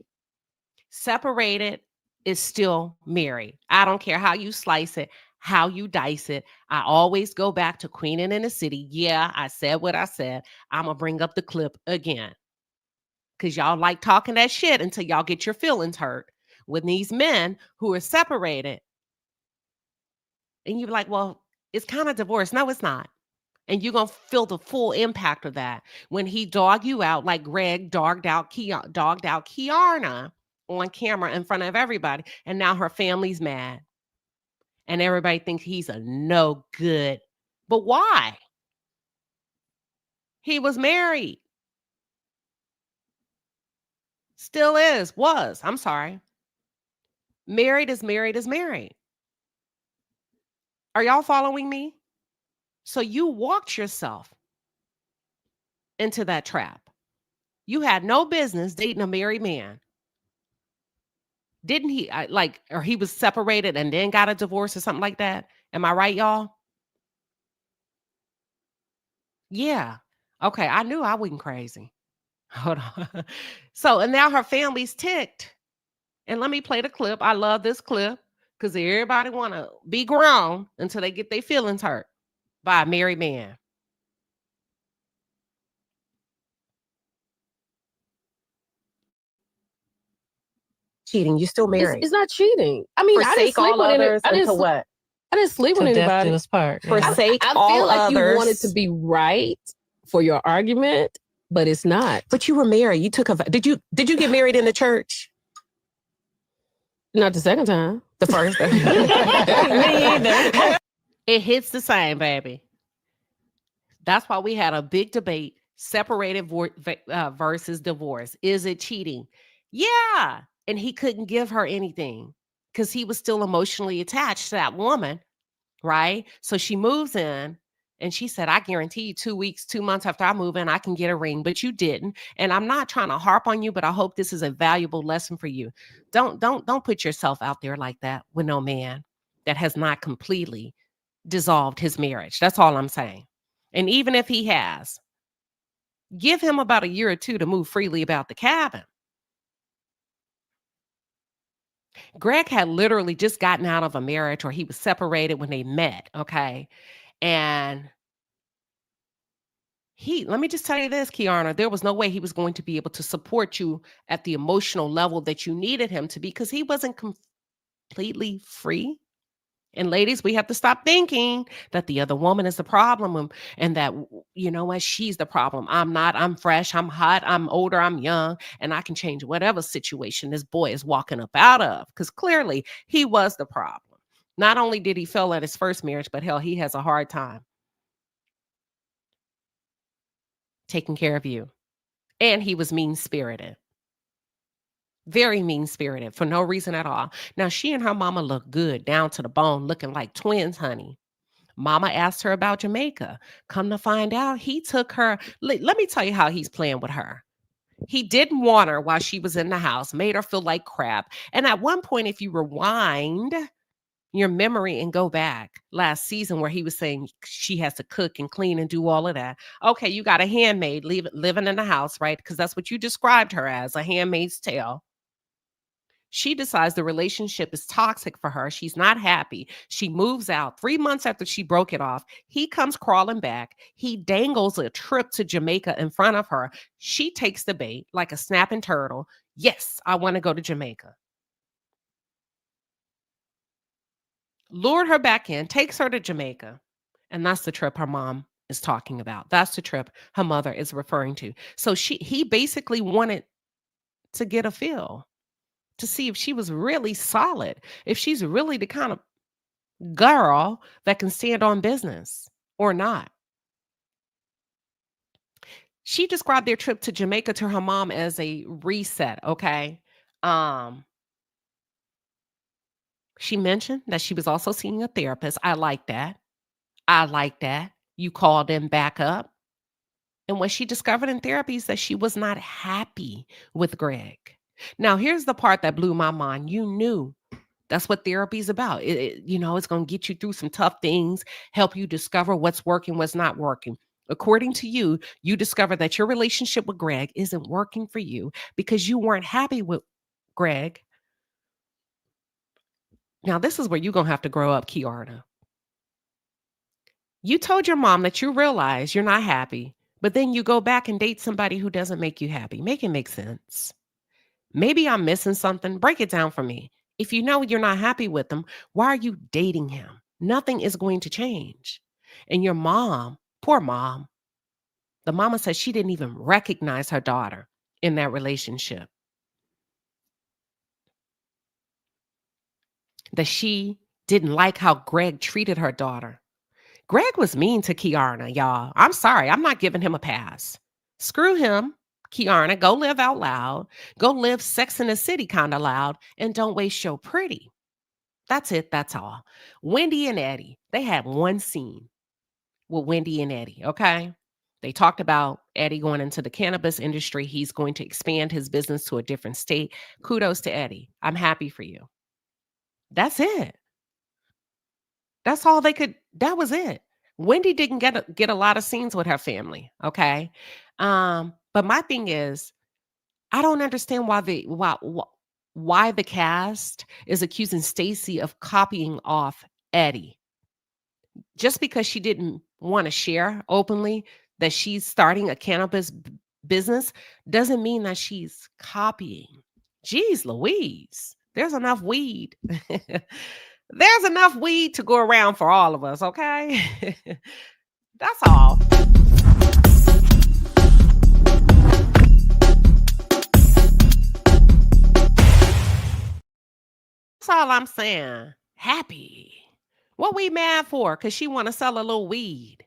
Separated is still married. I don't care how you slice it, how you dice it. I always go back to Queening in the City. Yeah, I said what I said. I'm going to bring up the clip again, because y'all like talking that shit until y'all get your feelings hurt with these men who are separated. And you're like, well, it's kind of divorce. No, it's not. And you're going to feel the full impact of that when he dog you out like Greg dogged out Kiana on camera in front of everybody. And now her family's mad. And everybody thinks he's a no good. But why? He was married. Still is. Was. I'm sorry. Married is married is married. Are y'all following me? So you walked yourself into that trap. You had no business dating a married man. Didn't he or he was separated and then got a divorce or something like that? Am I right, y'all? Yeah. Okay, I knew I wasn't crazy. Hold on. So, and now her family's ticked. And let me play the clip. I love this clip because everybody want to be grown until they get their feelings hurt by a married man. Cheating. You still married. It's not cheating. I mean, I didn't Forsake sleep all with others I until what? didn't sleep with Till death do anybody. us part. Yeah. Forsake I all feel like you others. wanted to be right for your argument, but it's not. But you were married. You took a. Did you get married in the church? Not the second time. The first. Me either. It hits the same, baby. That's why we had a big debate: separated versus divorce. Is it cheating? Yeah. And he couldn't give her anything because he was still emotionally attached to that woman, right? So she moves in and she said, I guarantee you 2 weeks, 2 months after I move in, I can get a ring, but you didn't. And I'm not trying to harp on you, but I hope this is a valuable lesson for you. Don't put yourself out there like that with no man that has not completely dissolved his marriage. That's all I'm saying. And even if he has, give him about a year or two to move freely about the cabin. Greg had literally just gotten out of a marriage, or he was separated when they met, okay? And let me just tell you this, Kiana, there was no way he was going to be able to support you at the emotional level that you needed him to be, because he wasn't completely free. And ladies, we have to stop thinking that the other woman is the problem and that, you know what, she's the problem. I'm not. I'm fresh. I'm hot. I'm older. I'm young. And I can change whatever situation this boy is walking up out of, because clearly he was the problem. Not only did he fail at his first marriage, but hell, he has a hard time taking care of you. And he was mean-spirited. Very mean-spirited for no reason at all. Now, she and her mama look good down to the bone, looking like twins, honey. Mama asked her about Jamaica. Come to find out, he took her. Let me tell you how he's playing with her. He didn't want her while she was in the house, made her feel like crap. And at one point, if you rewind your memory and go back last season where he was saying she has to cook and clean and do all of that. Okay, you got a handmaid living in the house, right? Because that's what you described her as, a handmaid's tale. She decides the relationship is toxic for her. She's not happy. She moves out 3 months after she broke it off. He comes crawling back. He dangles a trip to Jamaica in front of her. She takes the bait like a snapping turtle. Yes, I want to go to Jamaica. Lured her back in, takes her to Jamaica. And that's the trip her mom is talking about. That's the trip her mother is referring to. So he basically wanted to get a feel, to see if she was really solid, if she's really the kind of girl that can stand on business or not. She described their trip to Jamaica to her mom as a reset, okay? She mentioned that she was also seeing a therapist. I like that. I like that. You called in back up. And what she discovered in therapy is that she was not happy with Greg. Now, here's the part that blew my mind. You knew that's what therapy is about. It's going to get you through some tough things, help you discover what's working, what's not working. According to you, you discovered that your relationship with Greg isn't working for you because you weren't happy with Greg. Now, this is where you're going to have to grow up, Kiara. You told your mom that you realize you're not happy, but then you go back and date somebody who doesn't make you happy. Make it make sense. Maybe I'm missing something. Break it down for me. If you know you're not happy with him, why are you dating him? Nothing is going to change. And your mom, poor mom, the mama said she didn't even recognize her daughter in that relationship. That she didn't like how Greg treated her daughter. Greg was mean to Kiara, y'all. I'm sorry. I'm not giving him a pass. Screw him. Kiara, go live out loud. Go live Sex in the City kind of loud and don't waste your pretty. That's it. That's all. Wendy and Eddie, they had one scene with Wendy and Eddie, okay? They talked about Eddie going into the cannabis industry. He's going to expand his business to a different state. Kudos to Eddie. I'm happy for you. That's it. That's all they could. That was it. Wendy didn't get a lot of scenes with her family, okay? But my thing is, I don't understand why the cast is accusing Stacey of copying off Eddie. Just because she didn't want to share openly that she's starting a cannabis business doesn't mean that she's copying. Jeez Louise, there's enough weed. There's enough weed to go around for all of us, okay? That's all. That's all I'm saying. Happy. What we mad for? Because she want to sell a little weed,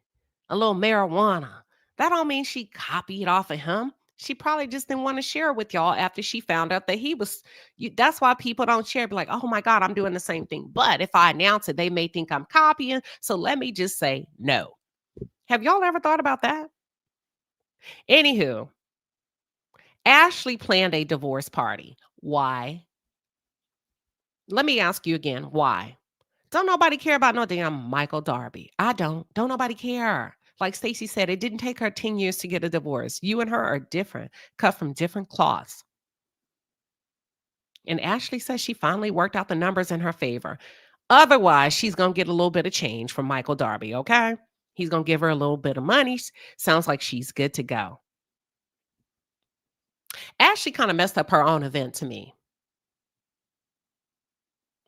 a little marijuana. That don't mean she copied off of him. She probably just didn't want to share it with y'all after she found out that he was. That's why people don't share. Be like, oh my God, I'm doing the same thing. But if I announce it, they may think I'm copying. So let me just say no. Have y'all ever thought about that? Anywho, Ashley planned a divorce party. Why? Let me ask you again, why? Don't nobody care about no damn Michael Darby. I don't. Don't nobody care. Like Stacey said, it didn't take her 10 years to get a divorce. You and her are different, cut from different cloths. And Ashley says she finally worked out the numbers in her favor. Otherwise, she's going to get a little bit of change from Michael Darby, okay? He's going to give her a little bit of money. Sounds like she's good to go. Ashley kind of messed up her own event to me.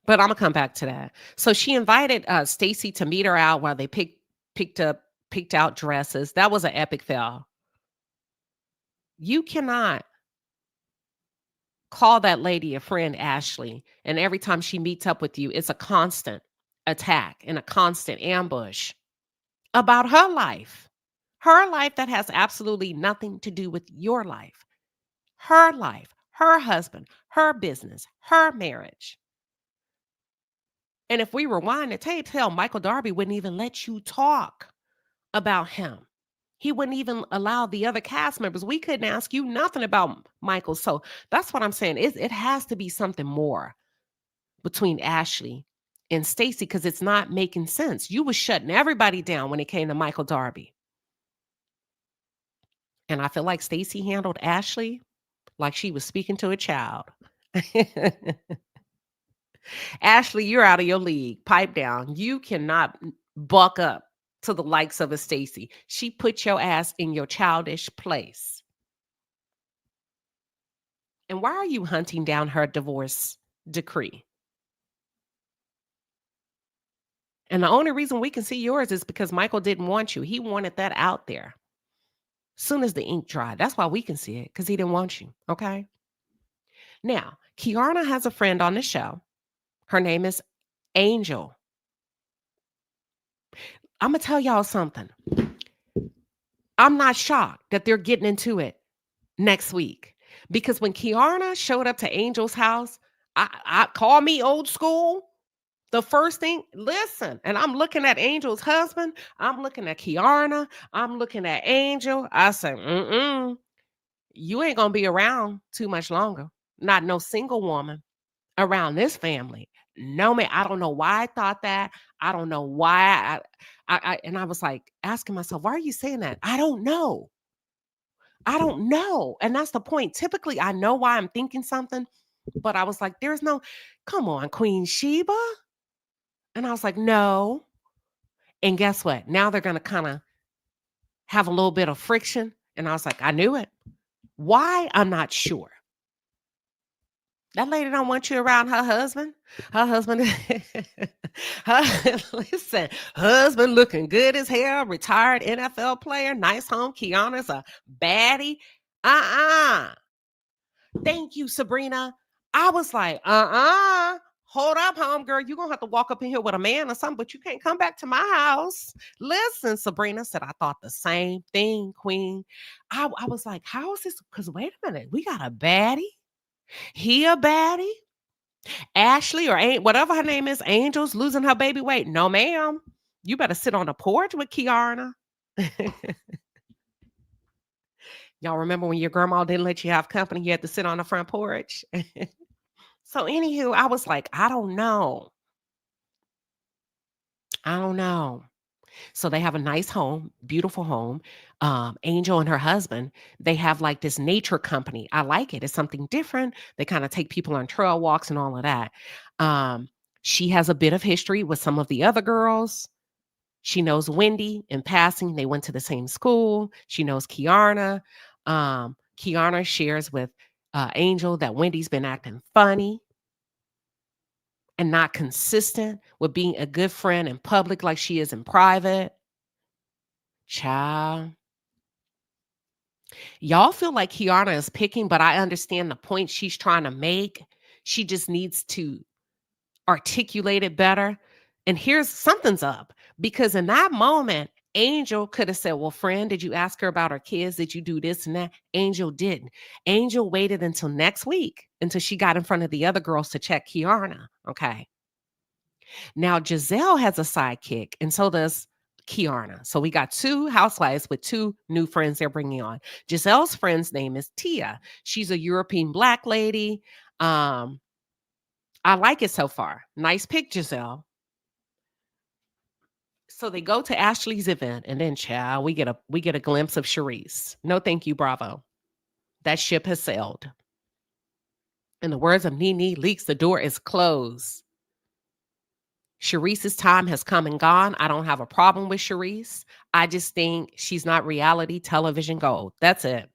But I'm going to come back to that. So she invited Stacey to meet her out while they picked out dresses. That was an epic fail. You cannot call that lady a friend, Ashley, and every time she meets up with you, it's a constant attack and a constant ambush about her life that has absolutely nothing to do with your life, her husband, her business, her marriage. And if we rewind the tapes, hell, Michael Darby wouldn't even let you talk about him. He wouldn't even allow the other cast members. We couldn't ask you nothing about Michael. So that's what I'm saying. It has to be something more between Ashley and Stacey because it's not making sense. You was shutting everybody down when it came to Michael Darby. And I feel like Stacey handled Ashley like she was speaking to a child. Ashley, you're out of your league. Pipe down. You cannot buck up to the likes of a Stacey. She put your ass in your childish place. And why are you hunting down her divorce decree? And the only reason we can see yours is because Michael didn't want you. He wanted that out there. Soon as the ink dried, that's why we can see it, because he didn't want you, okay? Now, Kiara has a friend on the show. Her name is Angel. I'm going to tell y'all something. I'm not shocked that they're getting into it next week. Because when Kiara showed up to Angel's house, I call me old school. The first thing, listen, and I'm looking at Angel's husband. I'm looking at Kiana. I'm looking at Angel. I say, you ain't going to be around too much longer. Not no single woman around this family. No, man. I don't know why I thought that. I don't know why. And I was like asking myself, why are you saying that? I don't know. I don't know. And that's the point. Typically, I know why I'm thinking something, but I was like, there's no, come on, Queen Sheba. And I was like, no. And guess what? Now they're going to kind of have a little bit of friction. And I was like, I knew it. Why? I'm not sure. That lady don't want you around her husband. Her husband, listen, husband looking good as hell, retired NFL player, nice home. Kiana's a baddie. Thank you, Sabrina. I was like, hold up, home girl. You're going to have to walk up in here with a man or something, but you can't come back to my house. Listen, Sabrina said, I thought the same thing, Queen. I was like, how is this? Because wait a minute, we got a baddie. He a baddie? Ashley or whatever her name is, Angel's losing her baby weight. No, ma'am. You better sit on the porch with Kiana. Y'all remember when your grandma didn't let you have company? You had to sit on the front porch. So anywho, I was like, I don't know. So they have a nice home, beautiful home. Angel and her husband, they have like this nature company. I like it. It's something different. They kind of take people on trail walks and all of that. She has a bit of history with some of the other girls. She knows Wendy in passing. They went to the same school. She knows Kiana. Kiana shares with Angel that Wendy's been acting funny and not consistent with being a good friend in public like she is in private. Child. Y'all feel like Kiana is picking, but I understand the point she's trying to make. She just needs to articulate it better. And here's something's up, because in that moment, Angel could have said, well, friend, did you ask her about her kids? Did you do this and that? Angel didn't. Angel waited until next week, until she got in front of the other girls to check Kiana. Okay. Now, Giselle has a sidekick, and so does Kiana. So we got two housewives with two new friends they're bringing on. Giselle's friend's name is Tia. She's a European Black lady. I like it so far. Nice pick, Giselle. So they go to Ashley's event, and then, child, we get a glimpse of Charisse. No, thank you, Bravo. That ship has sailed. In the words of Nene Leakes, the door is closed. Charisse's time has come and gone. I don't have a problem with Charisse. I just think she's not reality television gold. That's it.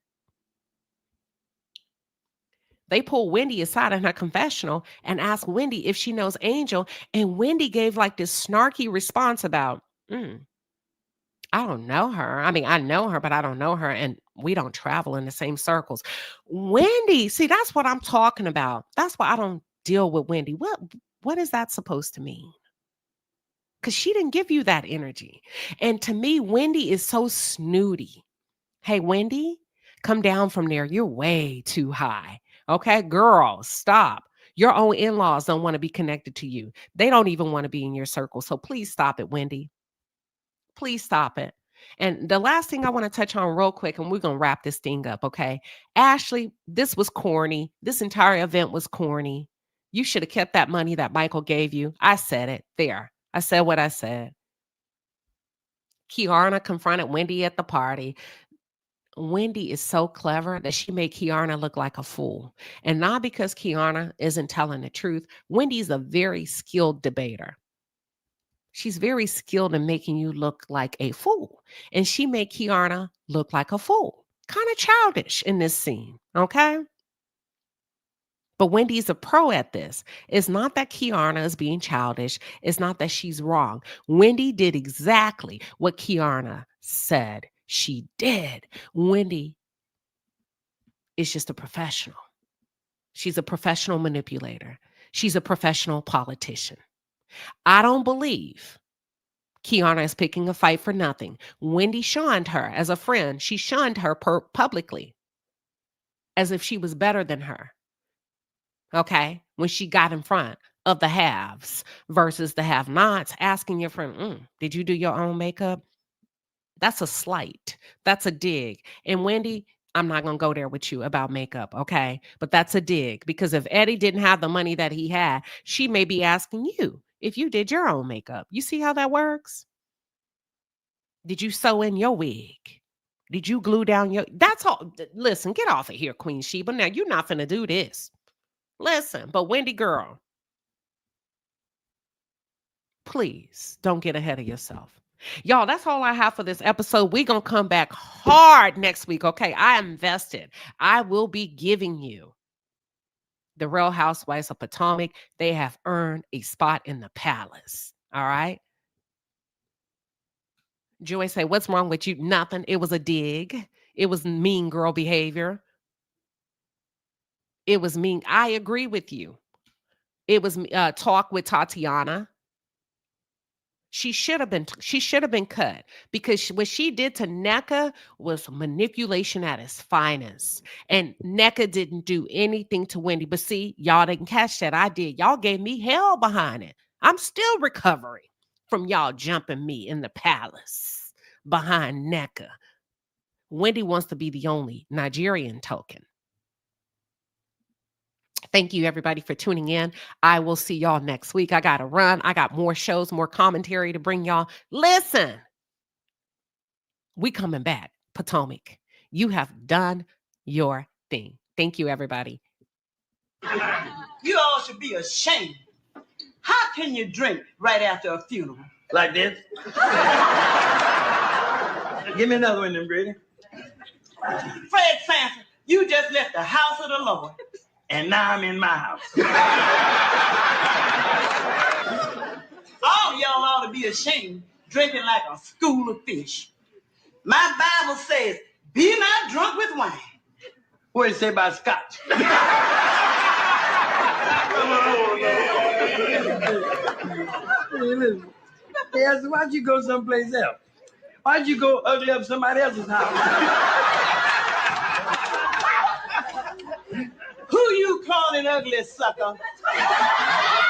They pull Wendy aside in her confessional and ask Wendy if she knows Angel. And Wendy gave like this snarky response about, I don't know her. I mean, I know her, but I don't know her. And we don't travel in the same circles. Wendy, see, that's what I'm talking about. That's why I don't deal with Wendy. What is that supposed to mean? Because she didn't give you that energy. And to me, Wendy is so snooty. Hey, Wendy, come down from there. You're way too high. Okay, girl, stop. Your own in-laws don't want to be connected to you. They don't even want to be in your circle. So please stop it, Wendy. Please stop it. And the last thing I want to touch on real quick, and we're going to wrap this thing up, okay? Ashley, this was corny. This entire event was corny. You should have kept that money that Michael gave you. I said it. There. I said what I said. Kiana confronted Wendy at the party. Wendy is so clever that she made Kiana look like a fool. And not because Kiana isn't telling the truth. Wendy's a very skilled debater. She's very skilled in making you look like a fool. And she made Kiana look like a fool. Kind of childish in this scene, okay? But Wendy's a pro at this. It's not that Kiana is being childish. It's not that she's wrong. Wendy did exactly what Kiana said she did. Wendy is just a professional. She's a professional manipulator. She's a professional politician. I don't believe Kiana is picking a fight for nothing. Wendy shunned her as a friend. She shunned her publicly as if she was better than her. Okay, when she got in front. of the haves versus the have-nots, asking your friend, did you do your own makeup? That's a slight. That's a dig. And Wendy, I'm not going to go there with you about makeup, okay? But that's a dig, because if Eddie didn't have the money that he had, she may be asking you if you did your own makeup. You see how that works? Did you sew in your wig? Did you glue down your... That's all. Listen, get off of here, Queen Sheba. Now, you're not finna do this. Listen, but Wendy girl, please don't get ahead of yourself. Y'all, that's all I have for this episode. We're going to come back hard next week, okay? I invested. I will be giving you the Real Housewives of Potomac. They have earned a spot in the palace, all right? Joy say, what's wrong with you? Nothing. It was a dig. It was mean girl behavior. It was mean. I agree with you. It was talk with Tatiana. She should have been cut, because what she did to NECA was manipulation at its finest. And NECA didn't do anything to Wendy. But see, y'all didn't catch that. I did. Y'all gave me hell behind it. I'm still recovering from y'all jumping me in the palace behind NECA. Wendy wants to be the only Nigerian token. Thank you, everybody, for tuning in. I will see y'all next week. I got to run. I got more shows, more commentary to bring y'all. Listen, we coming back. Potomac, you have done your thing. Thank you, everybody. You all should be ashamed. How can you drink right after a funeral? Like this? Give me another one, then, Brady. Fred Sanford, you just left the house of the Lord. And now I'm in my house. All y'all ought to be ashamed drinking like a school of fish. My Bible says, be not drunk with wine. What does it say about scotch? Hey, so why'd you go someplace else? Why'd you go ugly up somebody else's house? Who you calling ugly, sucker?